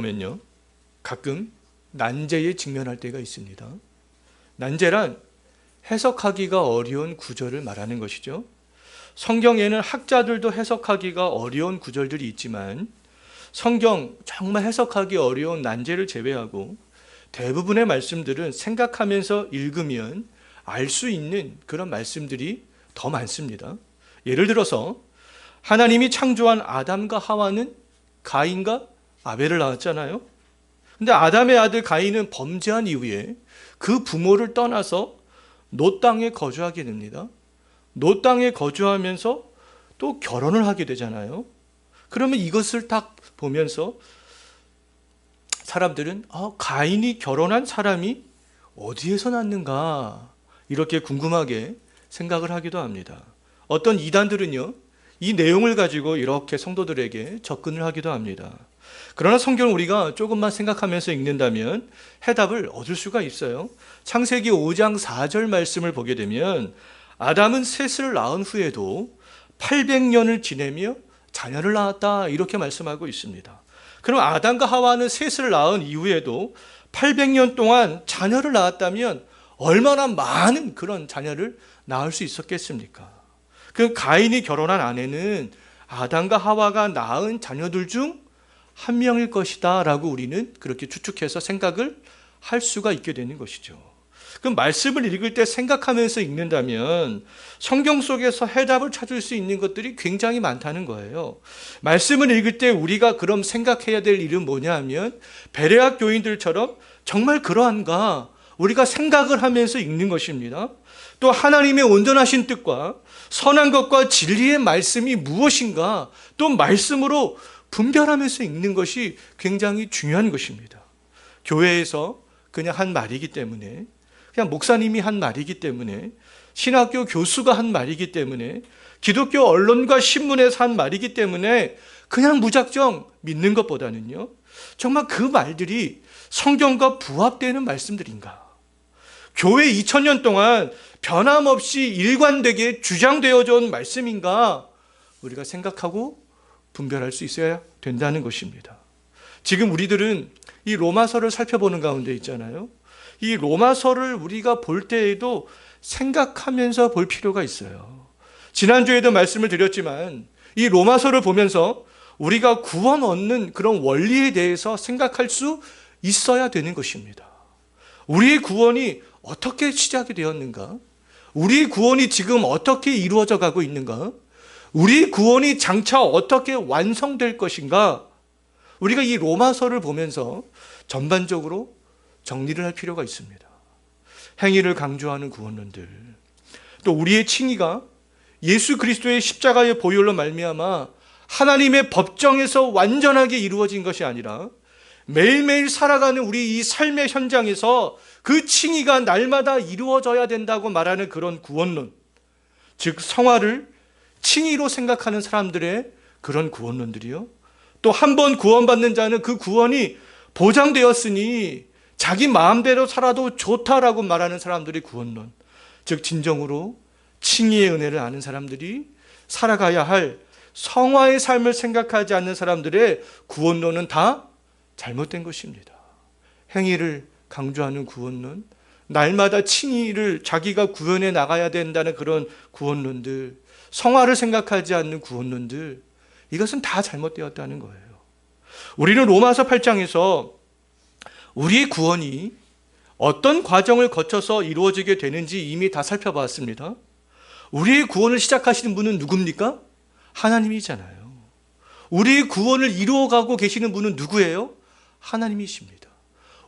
보면요, 가끔 난제에 직면할 때가 있습니다. 난제란 해석하기가 어려운 구절을 말하는 것이죠. 성경에는 학자들도 해석하기가 어려운 구절들이 있지만 성경 정말 해석하기 어려운 난제를 제외하고 대부분의 말씀들은 생각하면서 읽으면 알 수 있는 그런 말씀들이 더 많습니다. 예를 들어서 하나님이 창조한 아담과 하와는 가인과 아벨을 낳았잖아요. 근데 아담의 아들 가인은 범죄한 이후에 그 부모를 떠나서 노 땅에 거주하게 됩니다. 노 땅에 거주하면서 또 결혼을 하게 되잖아요. 그러면 이것을 딱 보면서 사람들은 가인이 결혼한 사람이 어디에서 났는가 이렇게 궁금하게 생각을 하기도 합니다. 어떤 이단들은요, 이 내용을 가지고 이렇게 성도들에게 접근을 하기도 합니다. 그러나 성경을 우리가 조금만 생각하면서 읽는다면 해답을 얻을 수가 있어요. 창세기 5장 4절 말씀을 보게 되면 아담은 셋을 낳은 후에도 800년을 지내며 자녀를 낳았다 이렇게 말씀하고 있습니다. 그럼 아담과 하와는 셋을 낳은 이후에도 800년 동안 자녀를 낳았다면 얼마나 많은 그런 자녀를 낳을 수 있었겠습니까? 그 가인이 결혼한 아내는 아담과 하와가 낳은 자녀들 중 한 명일 것이다 라고 우리는 그렇게 추측해서 생각을 할 수가 있게 되는 것이죠. 그 말씀을 읽을 때 생각하면서 읽는다면 성경 속에서 해답을 찾을 수 있는 것들이 굉장히 많다는 거예요. 말씀을 읽을 때 우리가 그럼 생각해야 될 일은 뭐냐 하면 베레아 교인들처럼 정말 그러한가 우리가 생각을 하면서 읽는 것입니다. 또 하나님의 온전하신 뜻과 선한 것과 진리의 말씀이 무엇인가 또 말씀으로 분별하면서 읽는 것이 굉장히 중요한 것입니다. 교회에서 그냥 한 말이기 때문에, 그냥 목사님이 한 말이기 때문에, 신학교 교수가 한 말이기 때문에, 기독교 언론과 신문에서 한 말이기 때문에 그냥 무작정 믿는 것보다는요, 정말 그 말들이 성경과 부합되는 말씀들인가? 교회 2000년 동안 변함없이 일관되게 주장되어져 온 말씀인가? 우리가 생각하고 분별할 수 있어야 된다는 것입니다. 지금 우리들은 이 로마서를 살펴보는 가운데 있잖아요. 이 로마서를 우리가 볼 때에도 생각하면서 볼 필요가 있어요. 지난주에도 말씀을 드렸지만 이 로마서를 보면서 우리가 구원 얻는 그런 원리에 대해서 생각할 수 있어야 되는 것입니다. 우리의 구원이 어떻게 시작이 되었는가? 우리의 구원이 지금 어떻게 이루어져 가고 있는가? 우리 구원이 장차 어떻게 완성될 것인가? 우리가 이 로마서를 보면서 전반적으로 정리를 할 필요가 있습니다. 행위를 강조하는 구원론들, 또 우리의 칭의가 예수 그리스도의 십자가의 보혈로 말미암아 하나님의 법정에서 완전하게 이루어진 것이 아니라 매일매일 살아가는 우리 이 삶의 현장에서 그 칭의가 날마다 이루어져야 된다고 말하는 그런 구원론, 즉 성화를 칭의로 생각하는 사람들의 그런 구원론들이요. 또 한 번 구원받는 자는 그 구원이 보장되었으니 자기 마음대로 살아도 좋다라고 말하는 사람들의 구원론, 즉 진정으로 칭의의 은혜를 아는 사람들이 살아가야 할 성화의 삶을 생각하지 않는 사람들의 구원론은 다 잘못된 것입니다. 행위를 강조하는 구원론, 날마다 칭의를 자기가 구현해 나가야 된다는 그런 구원론들, 성화를 생각하지 않는 구원론들, 이것은 다 잘못되었다는 거예요. 우리는 로마서 8장에서 우리의 구원이 어떤 과정을 거쳐서 이루어지게 되는지 이미 다 살펴봤습니다. 우리의 구원을 시작하시는 분은 누굽니까? 하나님이잖아요. 우리의 구원을 이루어가고 계시는 분은 누구예요? 하나님이십니다.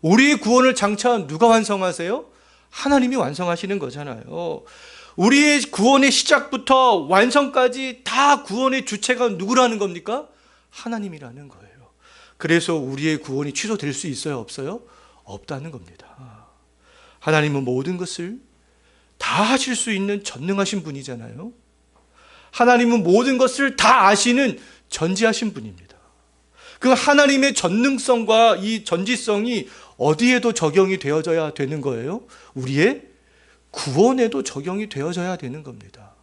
우리의 구원을 장차 누가 완성하세요? 하나님이 완성하시는 거잖아요. 우리의 구원의 시작부터 완성까지 다 구원의 주체가 누구라는 겁니까? 하나님이라는 거예요. 그래서 우리의 구원이 취소될 수 있어요? 없어요? 없다는 겁니다. 하나님은 모든 것을 다 하실 수 있는 전능하신 분이잖아요. 하나님은 모든 것을 다 아시는 전지하신 분입니다. 그 하나님의 전능성과 이 전지성이 어디에도 적용이 되어져야 되는 거예요? 우리의 구원에도 적용이 되어져야 되는 겁니다.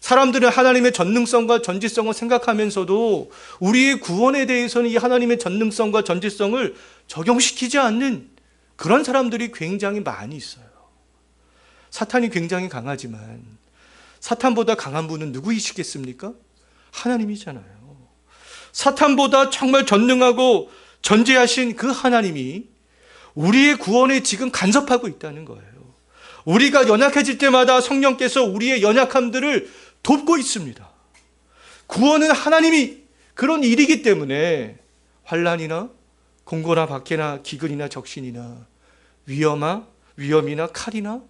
사람들은 하나님의 전능성과 전지성을 생각하면서도 우리의 구원에 대해서는 이 하나님의 전능성과 전지성을 적용시키지 않는 그런 사람들이 굉장히 많이 있어요. 사탄이 굉장히 강하지만 사탄보다 강한 분은 누구이시겠습니까? 하나님이잖아요. 사탄보다 정말 전능하고 전지하신 그 하나님이 우리의 구원에 지금 간섭하고 있다는 거예요. 우리가 연약해질 때마다 성령께서 우리의 연약함들을 돕고 있습니다. 구원은 하나님이 그런 일이기 때문에 환난이나 공고나 박해나 기근이나 적신이나 위험이나 칼이나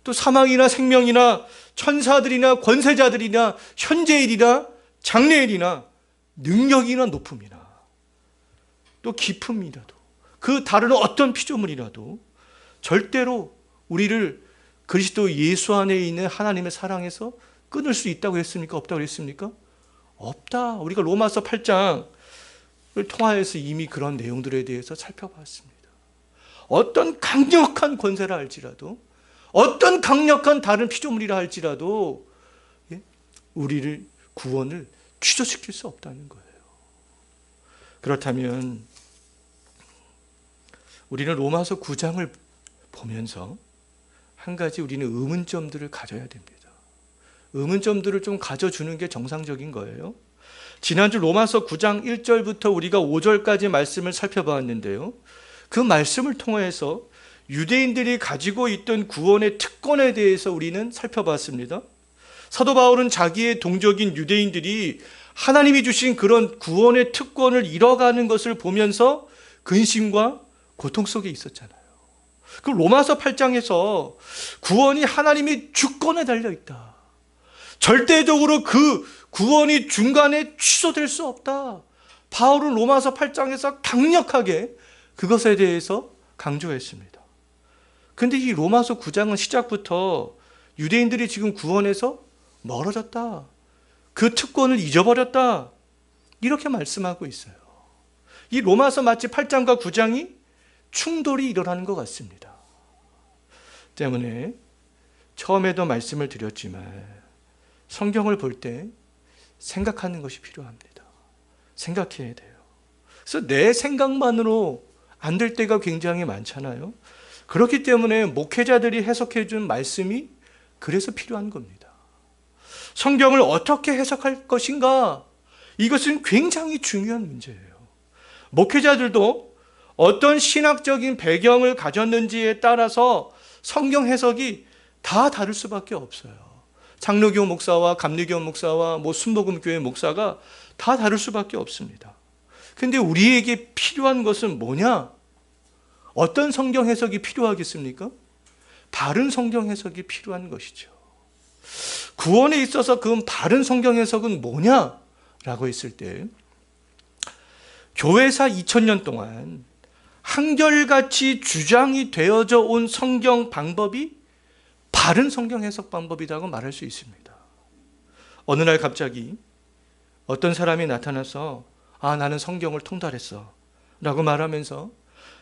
또 사망이나 생명이나 천사들이나 권세자들이나 현재일이나 장래일이나 능력이나 높음이나 또 깊음이라도 그 다른 어떤 피조물이라도 절대로 우리를 그리스도 예수 안에 있는 하나님의 사랑에서 끊을 수 있다고 했습니까? 없다고 했습니까? 없다. 우리가 로마서 8장을 통하여서 이미 그런 내용들에 대해서 살펴봤습니다. 어떤 강력한 권세라 할지라도 어떤 강력한 다른 피조물이라 할지라도 우리를 구원을 취소시킬 수 없다는 거예요. 그렇다면 우리는 로마서 9장을 보면서 한 가지 우리는 의문점들을 가져야 됩니다. 의문점들을 좀 가져주는 게 정상적인 거예요. 지난주 로마서 9장 1절부터 우리가 5절까지 말씀을 살펴봤는데요. 그 말씀을 통해서 유대인들이 가지고 있던 구원의 특권에 대해서 우리는 살펴봤습니다. 사도 바울은 자기의 동족인 유대인들이 하나님이 주신 그런 구원의 특권을 잃어가는 것을 보면서 근심과 고통 속에 있었잖아요. 그 로마서 8장에서 구원이 하나님의 주권에 달려있다. 절대적으로 그 구원이 중간에 취소될 수 없다. 바울은 로마서 8장에서 강력하게 그것에 대해서 강조했습니다. 그런데 이 로마서 9장은 시작부터 유대인들이 지금 구원에서 멀어졌다. 그 특권을 잊어버렸다. 이렇게 말씀하고 있어요. 이 로마서 마치 8장과 9장이 충돌이 일어나는 것 같습니다. 때문에 처음에도 말씀을 드렸지만 성경을 볼 때 생각하는 것이 필요합니다. 생각해야 돼요. 그래서 내 생각만으로 안 될 때가 굉장히 많잖아요. 그렇기 때문에 목회자들이 해석해 준 말씀이 그래서 필요한 겁니다. 성경을 어떻게 해석할 것인가? 이것은 굉장히 중요한 문제예요. 목회자들도 어떤 신학적인 배경을 가졌는지에 따라서 성경 해석이 다 다를 수밖에 없어요. 장로교 목사와 감리교 목사와 순복음교회 목사가 다 다를 수밖에 없습니다. 근데 우리에게 필요한 것은 뭐냐? 어떤 성경 해석이 필요하겠습니까? 바른 성경 해석이 필요한 것이죠. 구원에 있어서 그 바른 성경 해석은 뭐냐라고 했을 때 교회사 2000년 동안 한결같이 주장이 되어져 온 성경 방법이 바른 성경 해석 방법이라고 말할 수 있습니다. 어느 날 갑자기 어떤 사람이 나타나서 나는 성경을 통달했어 라고 말하면서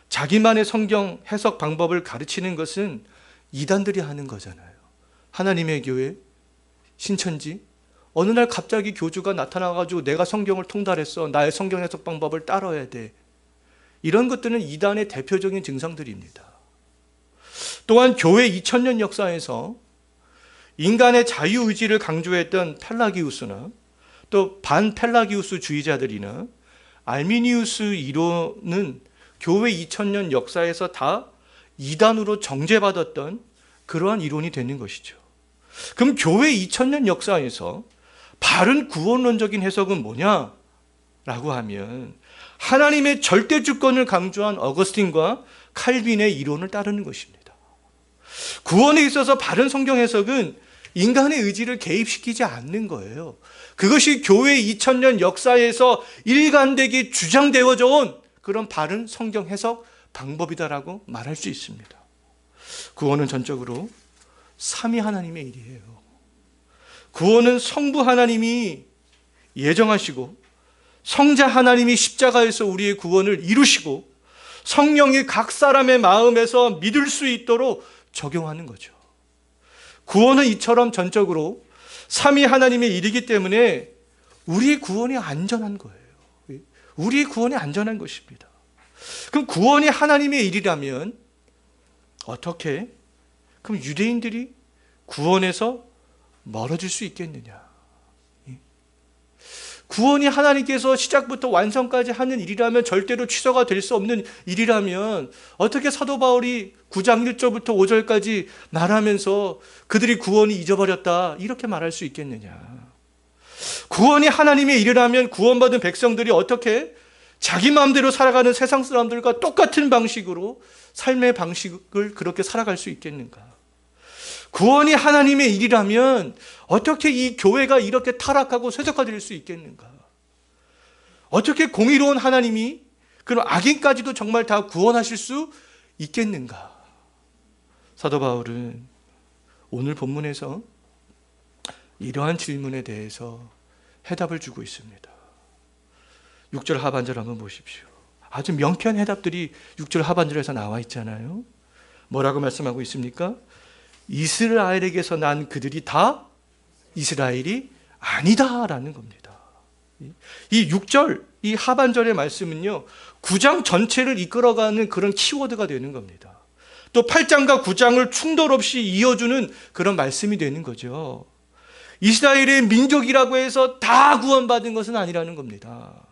자기만의 성경 해석 방법을 가르치는 것은 이단들이 하는 거잖아요. 하나님의 교회, 신천지, 어느 날 갑자기 교주가 나타나가지고 내가 성경을 통달했어. 나의 성경 해석 방법을 따라야 돼. 이런 것들은 이단의 대표적인 증상들입니다. 또한 교회 2000년 역사에서 인간의 자유의지를 강조했던 펠라기우스나 또 반펠라기우스 주의자들이나 알미니우스 이론은 교회 2000년 역사에서 다 이단으로 정죄받았던 그러한 이론이 되는 것이죠. 그럼 교회 2000년 역사에서 바른 구원론적인 해석은 뭐냐라고 하면 하나님의 절대 주권을 강조한 어거스틴과 칼빈의 이론을 따르는 것입니다. 구원에 있어서 바른 성경 해석은 인간의 의지를 개입시키지 않는 거예요. 그것이 교회 2000년 역사에서 일관되게 주장되어져 온 그런 바른 성경 해석 방법이다라고 말할 수 있습니다. 구원은 전적으로 삼위 하나님의 일이에요. 구원은 성부 하나님이 예정하시고 성자 하나님이 십자가에서 우리의 구원을 이루시고 성령이 각 사람의 마음에서 믿을 수 있도록 적용하는 거죠. 구원은 이처럼 전적으로 삼위 하나님의 일이기 때문에 우리의 구원이 안전한 거예요. 우리의 구원이 안전한 것입니다. 그럼 구원이 하나님의 일이라면 어떻게? 그럼 유대인들이 구원에서 멀어질 수 있겠느냐? 구원이 하나님께서 시작부터 완성까지 하는 일이라면, 절대로 취소가 될 수 없는 일이라면 어떻게 사도 바울이 9장 1절부터 5절까지 말하면서 그들이 구원이 잊어버렸다 이렇게 말할 수 있겠느냐? 구원이 하나님의 일이라면 구원받은 백성들이 어떻게 자기 마음대로 살아가는 세상 사람들과 똑같은 방식으로 삶의 방식을 그렇게 살아갈 수 있겠는가? 구원이 하나님의 일이라면 어떻게 이 교회가 이렇게 타락하고 쇠퇴화될 수 있겠는가? 어떻게 공의로운 하나님이 그런 악인까지도 정말 다 구원하실 수 있겠는가? 사도 바울은 오늘 본문에서 이러한 질문에 대해서 해답을 주고 있습니다. 6절 하반절 한번 보십시오. 아주 명쾌한 해답들이 6절 하반절에서 나와 있잖아요. 뭐라고 말씀하고 있습니까? 이스라엘에게서 난 그들이 다 이스라엘이 아니다라는 겁니다. 이 6절, 이 하반절의 말씀은요, 9장 전체를 이끌어가는 그런 키워드가 되는 겁니다. 또 8장과 9장을 충돌 없이 이어주는 그런 말씀이 되는 거죠. 이스라엘의 민족이라고 해서 다 구원받은 것은 아니라는 겁니다.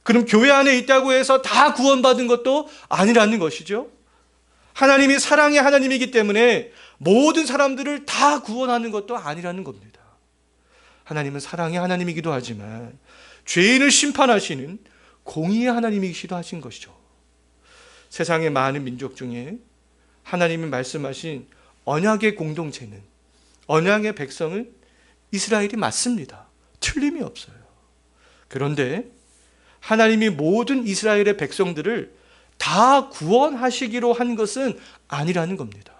그럼 교회 안에 있다고 해서 다 구원받은 것도 아니라는 것이죠. 하나님이 사랑의 하나님이기 때문에 모든 사람들을 다 구원하는 것도 아니라는 겁니다. 하나님은 사랑의 하나님이기도 하지만 죄인을 심판하시는 공의의 하나님이시기도 하신 것이죠. 세상의 많은 민족 중에 하나님이 말씀하신 언약의 공동체는, 언약의 백성은 이스라엘이 맞습니다. 틀림이 없어요. 그런데 하나님이 모든 이스라엘의 백성들을 다 구원하시기로 한 것은 아니라는 겁니다.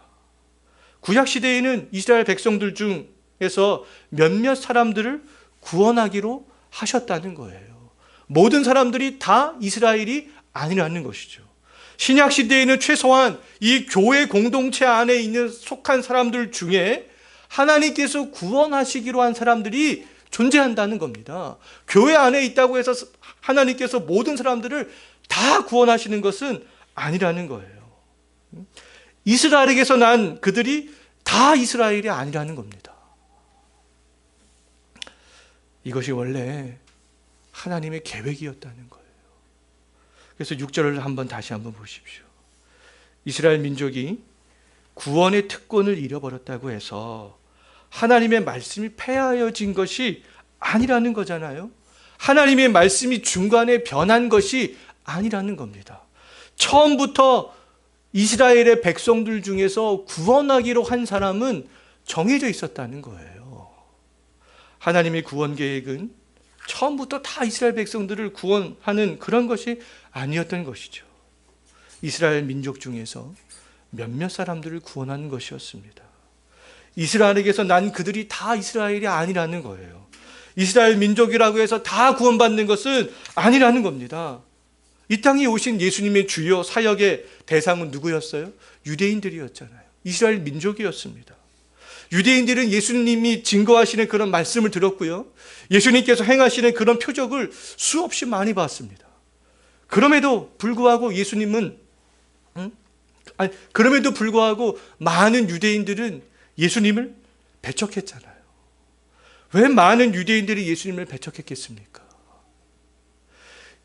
구약시대에는 이스라엘 백성들 중에서 몇몇 사람들을 구원하기로 하셨다는 거예요. 모든 사람들이 다 이스라엘이 아니라는 것이죠. 신약시대에는 최소한 이 교회 공동체 안에 있는 속한 사람들 중에 하나님께서 구원하시기로 한 사람들이 존재한다는 겁니다. 교회 안에 있다고 해서 하나님께서 모든 사람들을 다 구원하시는 것은 아니라는 거예요. 이스라엘에게서 난 그들이 다 이스라엘이 아니라는 겁니다. 이것이 원래 하나님의 계획이었다는 거예요. 그래서 6절을 다시 한번 보십시오. 이스라엘 민족이 구원의 특권을 잃어버렸다고 해서 하나님의 말씀이 폐하여진 것이 아니라는 거잖아요. 하나님의 말씀이 중간에 변한 것이 아니라는 겁니다. 처음부터 이스라엘의 백성들 중에서 구원하기로 한 사람은 정해져 있었다는 거예요. 하나님의 구원 계획은 처음부터 다 이스라엘 백성들을 구원하는 그런 것이 아니었던 것이죠. 이스라엘 민족 중에서 몇몇 사람들을 구원하는 것이었습니다. 이스라엘에게서 난 그들이 다 이스라엘이 아니라는 거예요. 이스라엘 민족이라고 해서 다 구원받는 것은 아니라는 겁니다. 이 땅에 오신 예수님의 주요 사역의 대상은 누구였어요? 유대인들이었잖아요. 이스라엘 민족이었습니다. 유대인들은 예수님이 증거하시는 그런 말씀을 들었고요, 예수님께서 행하시는 그런 표적을 수없이 많이 봤습니다. 그럼에도 불구하고 많은 유대인들은 예수님을 배척했잖아요. 왜 많은 유대인들이 예수님을 배척했겠습니까?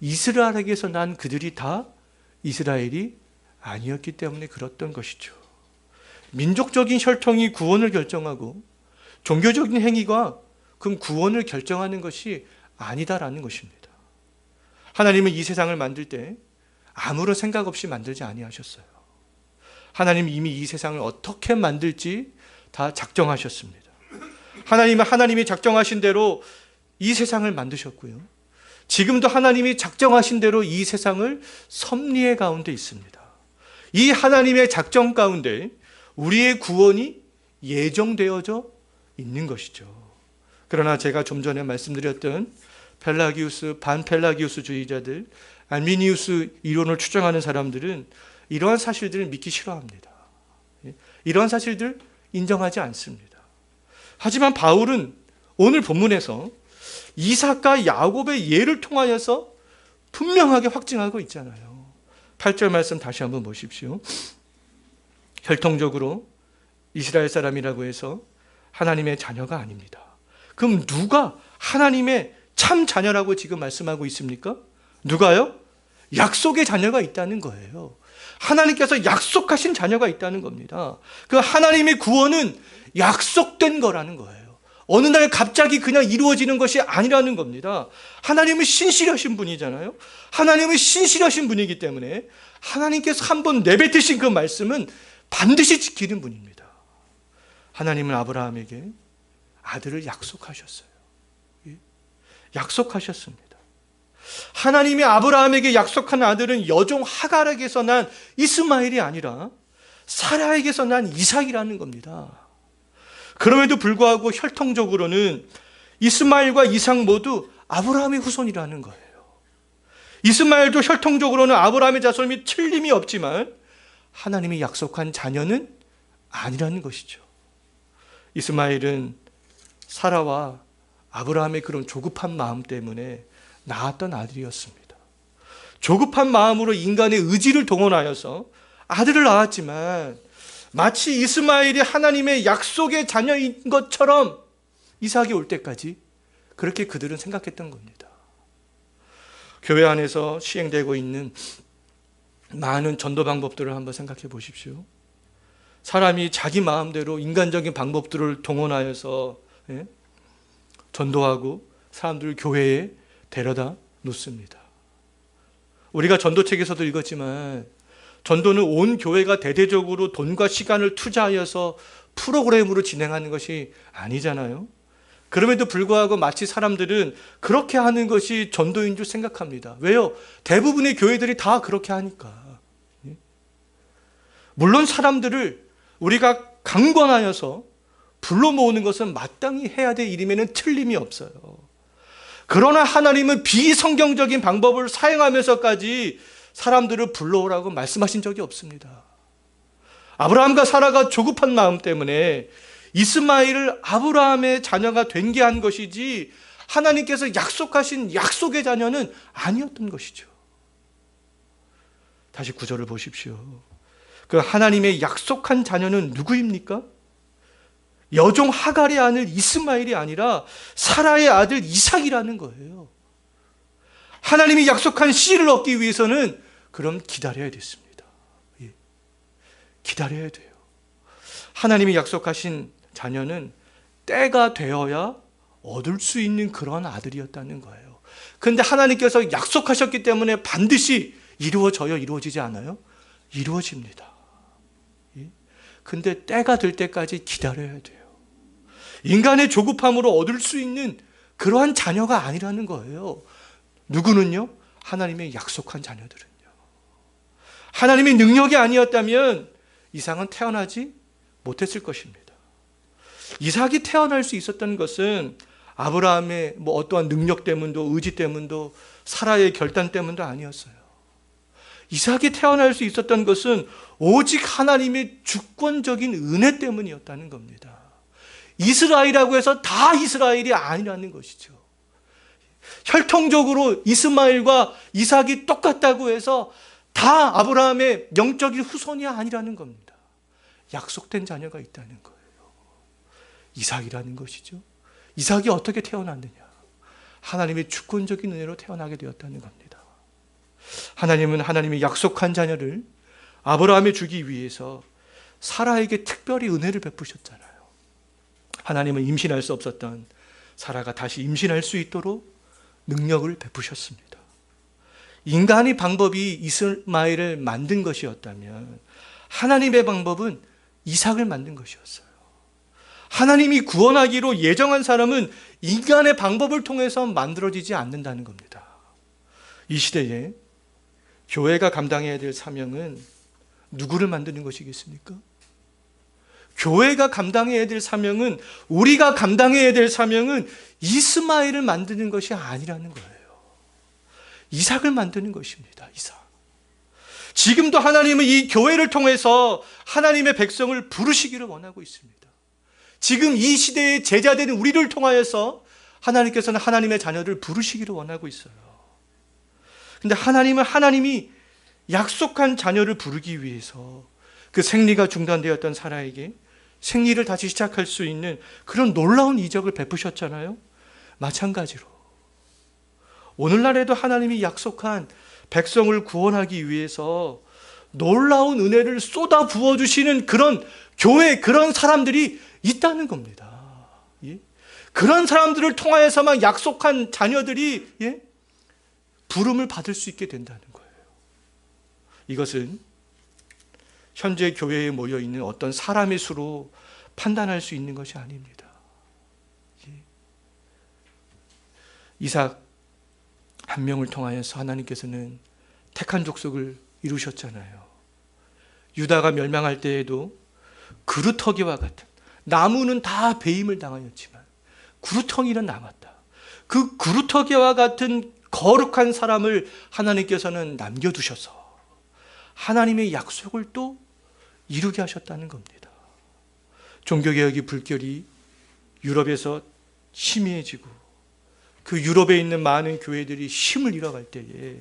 이스라엘에게서 난 그들이 다 이스라엘이 아니었기 때문에 그랬던 것이죠. 민족적인 혈통이 구원을 결정하고 종교적인 행위가 그 구원을 결정하는 것이 아니다라는 것입니다. 하나님은 이 세상을 만들 때 아무런 생각 없이 만들지 아니하셨어요. 하나님은 이미 이 세상을 어떻게 만들지 다 작정하셨습니다. 하나님은 하나님이 작정하신 대로 이 세상을 만드셨고요, 지금도 하나님이 작정하신 대로 이 세상을 섭리의 가운데 있습니다. 이 하나님의 작정 가운데 우리의 구원이 예정되어져 있는 것이죠. 그러나 제가 좀 전에 말씀드렸던 펠라기우스, 반펠라기우스주의자들, 알미니우스 이론을 추정하는 사람들은 이러한 사실들을 믿기 싫어합니다. 이러한 사실들 인정하지 않습니다. 하지만 바울은 오늘 본문에서 이삭과 야곱의 예를 통하여서 분명하게 확증하고 있잖아요. 8절 말씀 다시 한번 보십시오. 혈통적으로 이스라엘 사람이라고 해서 하나님의 자녀가 아닙니다. 그럼 누가 하나님의 참 자녀라고 지금 말씀하고 있습니까? 누가요? 약속의 자녀가 있다는 거예요. 하나님께서 약속하신 자녀가 있다는 겁니다. 그 하나님의 구원은 약속된 거라는 거예요. 어느 날 갑자기 그냥 이루어지는 것이 아니라는 겁니다. 하나님은 신실하신 분이잖아요. 하나님은 신실하신 분이기 때문에 하나님께서 한번 내뱉으신 그 말씀은 반드시 지키는 분입니다. 하나님은 아브라함에게 아들을 약속하셨어요. 약속하셨습니다. 하나님이 아브라함에게 약속한 아들은 여종 하갈에게서 난 이스마엘이 아니라 사라에게서 난 이삭이라는 겁니다. 그럼에도 불구하고 혈통적으로는 이스마엘과 이삭 모두 아브라함의 후손이라는 거예요. 이스마엘도 혈통적으로는 아브라함의 자손이 틀림이 없지만 하나님이 약속한 자녀는 아니라는 것이죠. 이스마엘은 사라와 아브라함의 그런 조급한 마음 때문에 낳았던 아들이었습니다. 조급한 마음으로 인간의 의지를 동원하여서 아들을 낳았지만 마치 이스마엘이 하나님의 약속의 자녀인 것처럼 이삭이 올 때까지 그렇게 그들은 생각했던 겁니다. 교회 안에서 시행되고 있는 많은 전도 방법들을 한번 생각해 보십시오. 사람이 자기 마음대로 인간적인 방법들을 동원하여서 전도하고 사람들을 교회에 데려다 놓습니다. 우리가 전도책에서도 읽었지만 전도는 온 교회가 대대적으로 돈과 시간을 투자하여서 프로그램으로 진행하는 것이 아니잖아요. 그럼에도 불구하고 마치 사람들은 그렇게 하는 것이 전도인 줄 생각합니다. 왜요? 대부분의 교회들이 다 그렇게 하니까. 물론 사람들을 우리가 강권하여서 불러 모으는 것은 마땅히 해야 될 일임에는 틀림이 없어요. 그러나 하나님은 비성경적인 방법을 사용하면서까지 사람들을 불러오라고 말씀하신 적이 없습니다. 아브라함과 사라가 조급한 마음 때문에 이스마엘을 아브라함의 자녀가 된 게 한 것이지 하나님께서 약속하신 약속의 자녀는 아니었던 것이죠. 다시 9절을 보십시오. 그 하나님의 약속한 자녀는 누구입니까? 여종 하갈의 아들 이스마엘이 아니라 사라의 아들 이삭이라는 거예요. 하나님이 약속한 씨를 얻기 위해서는 그럼 기다려야 됐습니다. 기다려야 돼요. 하나님이 약속하신 자녀는 때가 되어야 얻을 수 있는 그런 아들이었다는 거예요. 그런데 하나님께서 약속하셨기 때문에 반드시 이루어져요? 이루어지지 않아요? 이루어집니다. 근데 때가 될 때까지 기다려야 돼요. 인간의 조급함으로 얻을 수 있는 그러한 자녀가 아니라는 거예요. 누구는요? 하나님의 약속한 자녀들은요. 하나님의 능력이 아니었다면 이삭은 태어나지 못했을 것입니다. 이삭이 태어날 수 있었던 것은 아브라함의 어떠한 능력 때문도 의지 때문도 사라의 결단 때문도 아니었어요. 이삭이 태어날 수 있었던 것은 오직 하나님의 주권적인 은혜 때문이었다는 겁니다. 이스라엘이라고 해서 다 이스라엘이 아니라는 것이죠. 혈통적으로 이스마엘과 이삭이 똑같다고 해서 다 아브라함의 영적인 후손이 아니라는 겁니다. 약속된 자녀가 있다는 거예요. 이삭이라는 것이죠. 이삭이 어떻게 태어났느냐? 하나님의 주권적인 은혜로 태어나게 되었다는 겁니다. 하나님은 하나님의 약속한 자녀를 아브라함에 주기 위해서 사라에게 특별히 은혜를 베푸셨잖아요. 하나님은 임신할 수 없었던 사라가 다시 임신할 수 있도록 능력을 베푸셨습니다. 인간의 방법이 이스마엘을 만든 것이었다면 하나님의 방법은 이삭을 만든 것이었어요. 하나님이 구원하기로 예정한 사람은 인간의 방법을 통해서 만들어지지 않는다는 겁니다. 이 시대에 교회가 감당해야 될 사명은 누구를 만드는 것이겠습니까? 교회가 감당해야 될 사명은, 우리가 감당해야 될 사명은 이스마엘을 만드는 것이 아니라는 거예요. 이삭을 만드는 것입니다. 이삭. 지금도 하나님은 이 교회를 통해서 하나님의 백성을 부르시기를 원하고 있습니다. 지금 이 시대의 제자된 우리를 통하여서 하나님께서는 하나님의 자녀를 부르시기를 원하고 있어요. 근데 하나님은 하나님이 약속한 자녀를 부르기 위해서 그 생리가 중단되었던 사라에게 생리를 다시 시작할 수 있는 그런 놀라운 이적을 베푸셨잖아요. 마찬가지로 오늘날에도 하나님이 약속한 백성을 구원하기 위해서 놀라운 은혜를 쏟아 부어주시는 그런 교회, 그런 사람들이 있다는 겁니다. 예? 그런 사람들을 통하여서만 약속한 자녀들이 부름을 받을 수 있게 된다는 거예요. 이것은 현재 교회에 모여있는 어떤 사람의 수로 판단할 수 있는 것이 아닙니다. 이삭 한 명을 통하여서 하나님께서는 택한 족속을 이루셨잖아요. 유다가 멸망할 때에도 그루터기와 같은, 나무는 다 배임을 당하였지만 그루터기는 남았다. 그 그루터기와 같은 거룩한 사람을 하나님께서는 남겨두셔서 하나님의 약속을 또 이루게 하셨다는 겁니다. 종교개혁이 불결이 유럽에서 희미해지고 그 유럽에 있는 많은 교회들이 힘을 잃어갈 때에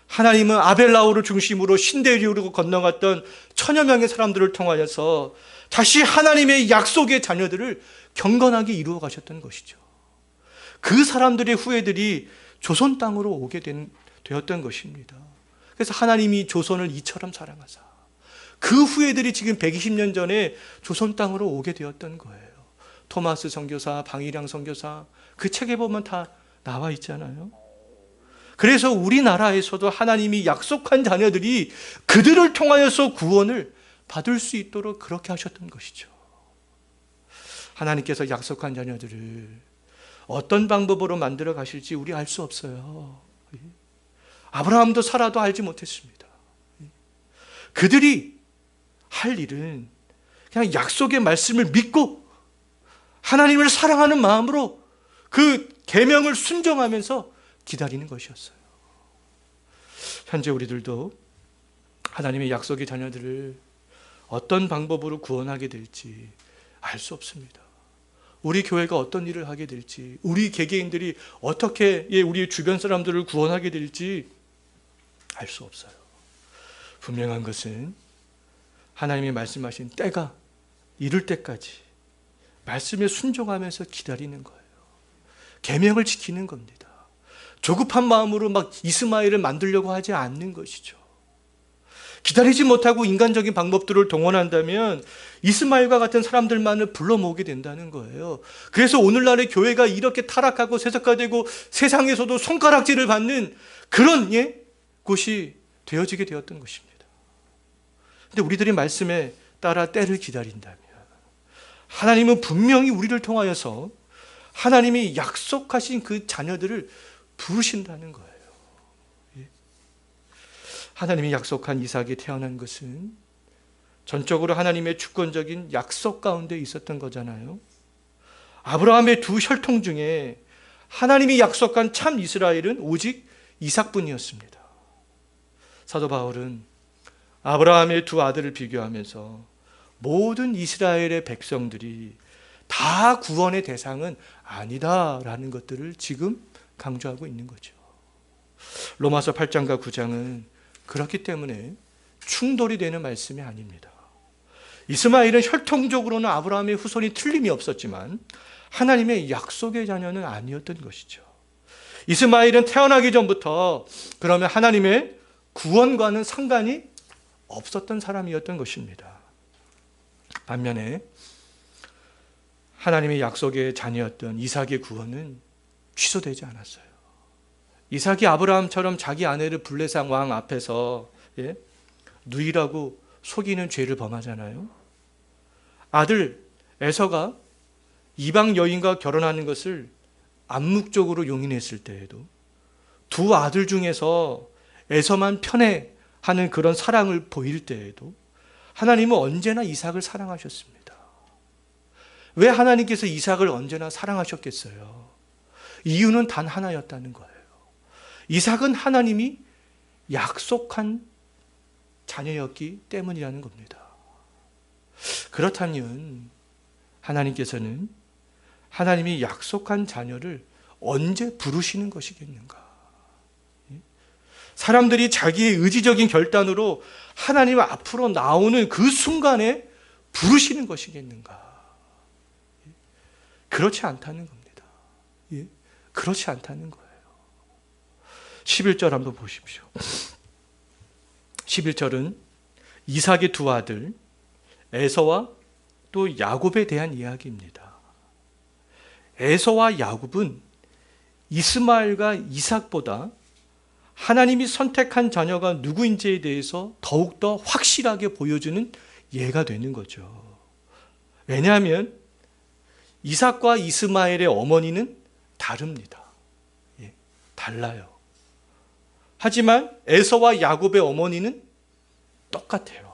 하나님은 아벨라오를 중심으로 신대륙으로 건너갔던 천여 명의 사람들을 통하여서 다시 하나님의 약속의 자녀들을 경건하게 이루어 가셨던 것이죠. 그 사람들의 후예들이 조선 땅으로 오게 되었던 것입니다. 그래서 하나님이 조선을 이처럼 사랑하사 그 후예들이 지금 120년 전에 조선 땅으로 오게 되었던 거예요. 토마스 선교사, 방일양 선교사, 그 책에 보면 다 나와 있잖아요. 그래서 우리나라에서도 하나님이 약속한 자녀들이 그들을 통하여서 구원을 받을 수 있도록 그렇게 하셨던 것이죠. 하나님께서 약속한 자녀들을 어떤 방법으로 만들어 가실지 우리 알 수 없어요. 아브라함도 사라도 알지 못했습니다. 그들이 할 일은 그냥 약속의 말씀을 믿고 하나님을 사랑하는 마음으로 그 계명을 순종하면서 기다리는 것이었어요. 현재 우리들도 하나님의 약속의 자녀들을 어떤 방법으로 구원하게 될지 알 수 없습니다. 우리 교회가 어떤 일을 하게 될지, 우리 개개인들이 어떻게 우리 주변 사람들을 구원하게 될지 알 수 없어요. 분명한 것은 하나님이 말씀하신 때가 이를 때까지 말씀에 순종하면서 기다리는 거예요. 계명을 지키는 겁니다. 조급한 마음으로 막 이스마엘을 만들려고 하지 않는 것이죠. 기다리지 못하고 인간적인 방법들을 동원한다면 이스마엘과 같은 사람들만을 불러 모으게 된다는 거예요. 그래서 오늘날의 교회가 이렇게 타락하고 세속화되고 세상에서도 손가락질을 받는 그런 곳이 되어지게 되었던 것입니다. 근데 우리들이 말씀에 따라 때를 기다린다면 하나님은 분명히 우리를 통하여서 하나님이 약속하신 그 자녀들을 부르신다는 거예요. 하나님이 약속한 이삭이 태어난 것은 전적으로 하나님의 주권적인 약속 가운데 있었던 거잖아요. 아브라함의 두 혈통 중에 하나님이 약속한 참 이스라엘은 오직 이삭뿐이었습니다. 사도 바울은 아브라함의 두 아들을 비교하면서 모든 이스라엘의 백성들이 다 구원의 대상은 아니다라는 것들을 지금 강조하고 있는 거죠. 로마서 8장과 9장은 그렇기 때문에 충돌이 되는 말씀이 아닙니다. 이스마엘은 혈통적으로는 아브라함의 후손이 틀림이 없었지만 하나님의 약속의 자녀는 아니었던 것이죠. 이스마엘은 태어나기 전부터 그러면 하나님의 구원과는 상관이 없었던 사람이었던 것입니다. 반면에 하나님의 약속의 자녀였던 이삭의 구원은 취소되지 않았어요. 이삭이 아브라함처럼 자기 아내를 블레셋 왕 앞에서 누이라고 속이는 죄를 범하잖아요. 아들 에서가 이방 여인과 결혼하는 것을 암묵적으로 용인했을 때에도 두 아들 중에서 에서만 편애하는 그런 사랑을 보일 때에도 하나님은 언제나 이삭을 사랑하셨습니다. 왜 하나님께서 이삭을 언제나 사랑하셨겠어요? 이유는 단 하나였다는 거예요. 이삭은 하나님이 약속한 자녀였기 때문이라는 겁니다. 그렇다면 하나님께서는 하나님이 약속한 자녀를 언제 부르시는 것이겠는가? 사람들이 자기의 의지적인 결단으로 하나님 앞으로 나오는 그 순간에 부르시는 것이겠는가? 그렇지 않다는 겁니다. 그렇지 않다는 거예요. 11절 한번 보십시오. 11절은 이삭의 두 아들 에서와 또 야곱에 대한 이야기입니다. 에서와 야곱은 이스마엘과 이삭보다 하나님이 선택한 자녀가 누구인지에 대해서 더욱더 확실하게 보여주는 예가 되는 거죠. 왜냐하면 이삭과 이스마엘의 어머니는 다릅니다. 달라요. 하지만 에서와 야곱의 어머니는 똑같아요.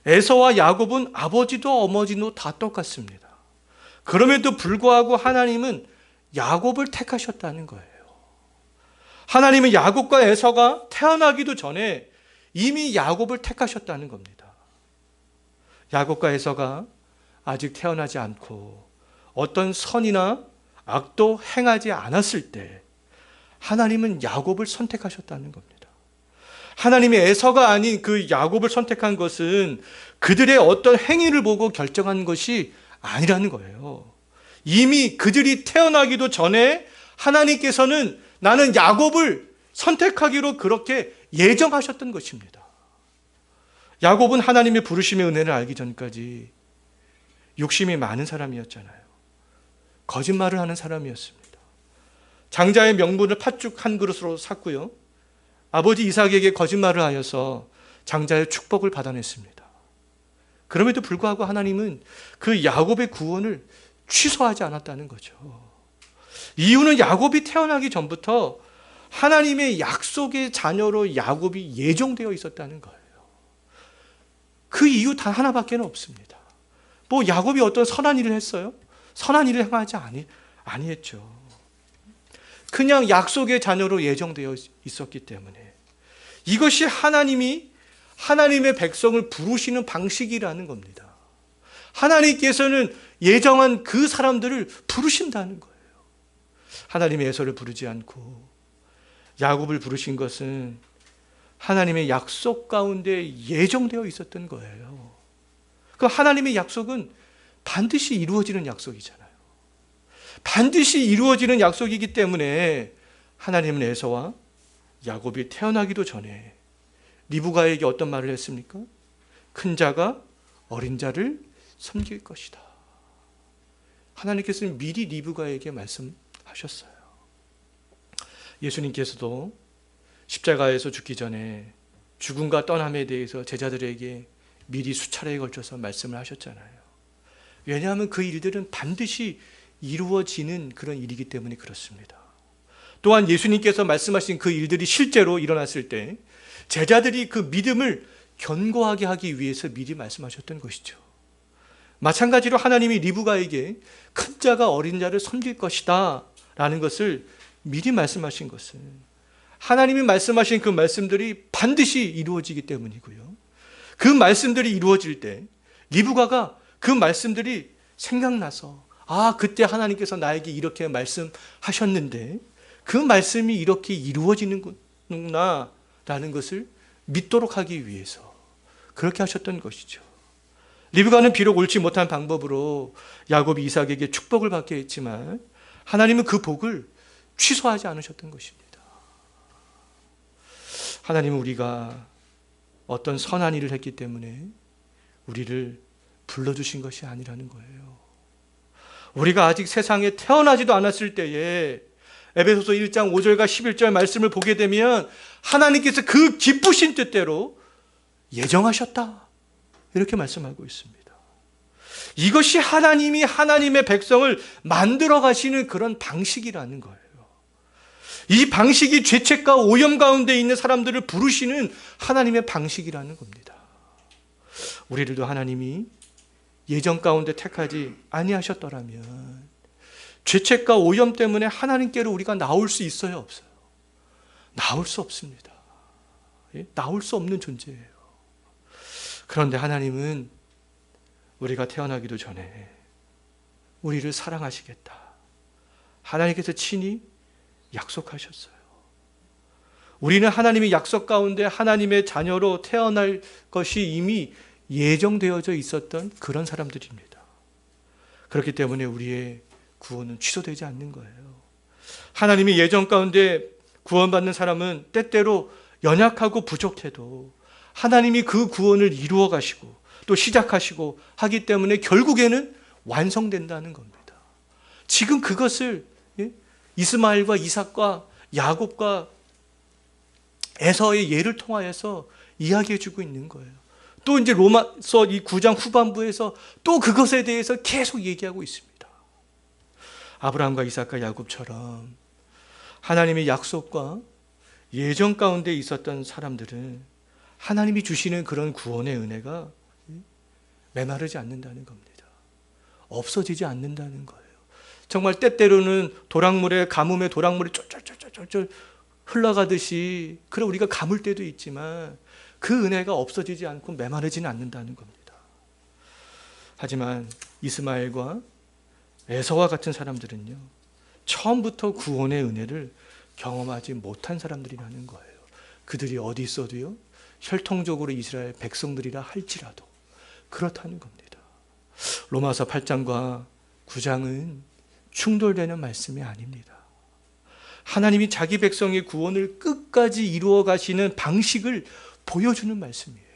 에서와 야곱은 아버지도 어머니도 다 똑같습니다. 그럼에도 불구하고 하나님은 야곱을 택하셨다는 거예요. 하나님은 야곱과 에서가 태어나기도 전에 이미 야곱을 택하셨다는 겁니다. 야곱과 에서가 아직 태어나지 않고 어떤 선이나 악도 행하지 않았을 때 하나님은 야곱을 선택하셨다는 겁니다. 하나님이 에서가 아닌 그 야곱을 선택한 것은 그들의 어떤 행위를 보고 결정한 것이 아니라는 거예요. 이미 그들이 태어나기도 전에 하나님께서는 나는 야곱을 선택하기로 그렇게 예정하셨던 것입니다. 야곱은 하나님의 부르심의 은혜를 알기 전까지 욕심이 많은 사람이었잖아요. 거짓말을 하는 사람이었습니다. 장자의 명분을 팥죽 한 그릇으로 샀고요. 아버지 이삭에게 거짓말을 하여서 장자의 축복을 받아냈습니다. 그럼에도 불구하고 하나님은 그 야곱의 구원을 취소하지 않았다는 거죠. 이유는 야곱이 태어나기 전부터 하나님의 약속의 자녀로 야곱이 예정되어 있었다는 거예요. 그 이유 단 하나밖에 없습니다. 뭐 야곱이 어떤 선한 일을 했어요? 선한 일을 행하지 아니했죠. 그냥 약속의 자녀로 예정되어 있었기 때문에 이것이 하나님이 하나님의 백성을 부르시는 방식이라는 겁니다. 하나님께서는 예정한 그 사람들을 부르신다는 거예요. 하나님의 에서를 부르지 않고 야곱을 부르신 것은 하나님의 약속 가운데 예정되어 있었던 거예요. 그 하나님의 약속은 반드시 이루어지는 약속이잖아요. 반드시 이루어지는 약속이기 때문에 하나님은 에서와 야곱이 태어나기도 전에 리브가에게 어떤 말을 했습니까? 큰 자가 어린 자를 섬길 것이다. 하나님께서는 미리 리브가에게 말씀하셨어요. 예수님께서도 십자가에서 죽기 전에 죽음과 떠남에 대해서 제자들에게 미리 수차례에 걸쳐서 말씀을 하셨잖아요. 왜냐하면 그 일들은 반드시 이루어지는 그런 일이기 때문에 그렇습니다. 또한 예수님께서 말씀하신 그 일들이 실제로 일어났을 때 제자들이 그 믿음을 견고하게 하기 위해서 미리 말씀하셨던 것이죠. 마찬가지로 하나님이 리브가에게 큰 자가 어린 자를 섬길 것이다 라는 것을 미리 말씀하신 것은 하나님이 말씀하신 그 말씀들이 반드시 이루어지기 때문이고요. 그 말씀들이 이루어질 때 리브가가 그 말씀들이 생각나서 그때 하나님께서 나에게 이렇게 말씀하셨는데 그 말씀이 이렇게 이루어지는구나 라는 것을 믿도록 하기 위해서 그렇게 하셨던 것이죠. 리브가는 비록 옳지 못한 방법으로 야곱이 이삭에게 축복을 받게 했지만 하나님은 그 복을 취소하지 않으셨던 것입니다. 하나님은 우리가 어떤 선한 일을 했기 때문에 우리를 불러주신 것이 아니라는 거예요. 우리가 아직 세상에 태어나지도 않았을 때에 에베소서 1장 5절과 11절 말씀을 보게 되면 하나님께서 그 기쁘신 뜻대로 예정하셨다 이렇게 말씀하고 있습니다. 이것이 하나님이 하나님의 백성을 만들어 가시는 그런 방식이라는 거예요. 이 방식이 죄책과 오염 가운데 있는 사람들을 부르시는 하나님의 방식이라는 겁니다. 우리들도 하나님이 예정 가운데 택하지 아니하셨더라면 죄책과 오염 때문에 하나님께로 우리가 나올 수 있어요, 없어요? 나올 수 없습니다. 나올 수 없는 존재예요. 그런데 하나님은 우리가 태어나기도 전에 우리를 사랑하시겠다. 하나님께서 친히 약속하셨어요. 우리는 하나님의 약속 가운데 하나님의 자녀로 태어날 것이 이미 예정되어져 있었던 그런 사람들입니다. 그렇기 때문에 우리의 구원은 취소되지 않는 거예요. 하나님의 예정 가운데 구원받는 사람은 때때로 연약하고 부족해도 하나님이 그 구원을 이루어 가시고 또 시작하시고 하기 때문에 결국에는 완성된다는 겁니다. 지금 그것을 이스마엘과 이삭과 야곱과 에서의 예를 통하여서 이야기해 주고 있는 거예요. 또 이제 로마서 이 9장 후반부에서 또 그것에 대해서 계속 얘기하고 있습니다. 아브라함과 이삭과 야곱처럼 하나님의 약속과 예정 가운데 있었던 사람들은 하나님이 주시는 그런 구원의 은혜가 메마르지 않는다는 겁니다. 없어지지 않는다는 거예요. 정말 때때로는 도랑물에, 가뭄에 도랑물이 쫄쫄쫄쫄쫄 흘러가듯이 그래 우리가 가물 때도 있지만 그 은혜가 없어지지 않고 메마르지는 않는다는 겁니다. 하지만 이스마엘과 에서와 같은 사람들은요, 처음부터 구원의 은혜를 경험하지 못한 사람들이라는 거예요. 그들이 어디 있어도요, 혈통적으로 이스라엘 백성들이라 할지라도 그렇다는 겁니다. 로마서 8장과 9장은 충돌되는 말씀이 아닙니다. 하나님이 자기 백성의 구원을 끝까지 이루어 가시는 방식을 보여주는 말씀이에요.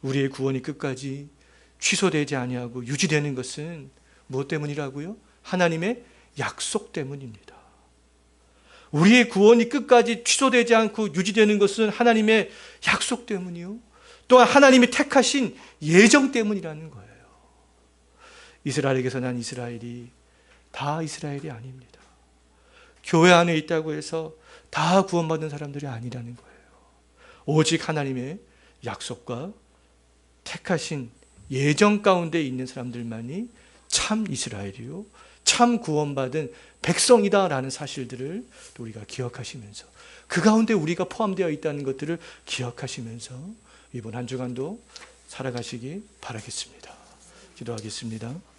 우리의 구원이 끝까지 취소되지 아니하고 유지되는 것은 무엇 때문이라고요? 하나님의 약속 때문입니다. 우리의 구원이 끝까지 취소되지 않고 유지되는 것은 하나님의 약속 때문이요. 또한 하나님이 택하신 예정 때문이라는 거예요. 이스라엘에게서 난 이스라엘이 다 이스라엘이 아닙니다. 교회 안에 있다고 해서 다 구원받은 사람들이 아니라는 거예요. 오직 하나님의 약속과 택하신 예정 가운데 있는 사람들만이 참 이스라엘이요, 참 구원받은 백성이다라는 사실들을 또 우리가 기억하시면서 그 가운데 우리가 포함되어 있다는 것들을 기억하시면서 이번 한 주간도 살아가시기 바라겠습니다. 기도하겠습니다.